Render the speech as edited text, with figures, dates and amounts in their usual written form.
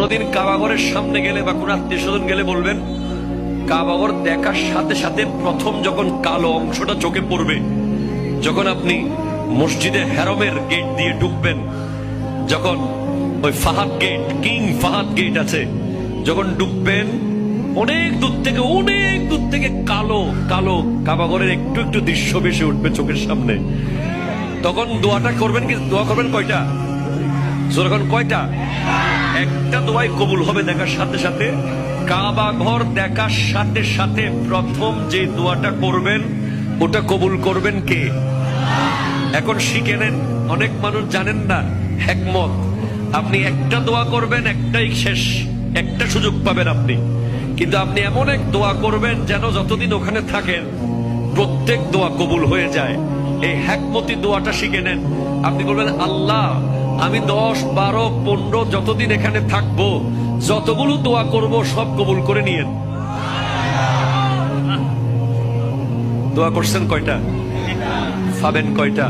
কোনদিন কাবাঘরের সামনে গেলে বা কোন আত্মীয় স্বজন গেলে বলবেন, কাবাঘর দেখার সাথে সাথে প্রথম যখন কালো অংশটা চোখে পড়বে, যখন আপনি মসজিদে হেরমের গেট দিয়ে ঢুকবেন, যখন ওই Fahad Gate, King Fahad Gate আছে, যখন ঢুকবেন অনেক দূর থেকে কালো কালো কাবাঘরের একটু একটু দৃশ্য ভেসে উঠবে চোখের সামনে। তখন দোয়াটা করবেন কি? দোয়া করবেন কয়টা? যখন কয়টা? একটা দোয়াই কবুল হবে দেখার সাথে সাথে। কাবা ঘর দেখার সাথে সাথে প্রথম যে দোয়াটা করবেন ওটা কবুল করবেন কে? এখন শিখে নেন, অনেক মানুষ জানেন না হিকমত। আপনি একটা দোয়া করবেন, একটাই শেষ, একটা সুযোগ পাবেন আপনি, কিন্তু আপনি এমন এক দোয়া করবেন যেন যতদিন ওখানে থাকেন প্রত্যেক দোয়া কবুল হয়ে যায়। এই হিকমতি দোয়াটা শিখে নেন। আপনি বলবেন, আল্লাহ আমি 10, 12, 15 যতদিন এখানে থাকবো, যতগুলো দোয়া করব সব কবুল করে নিয়েন। দোয়া করছেন কয়টা? পাবেন কয়টা?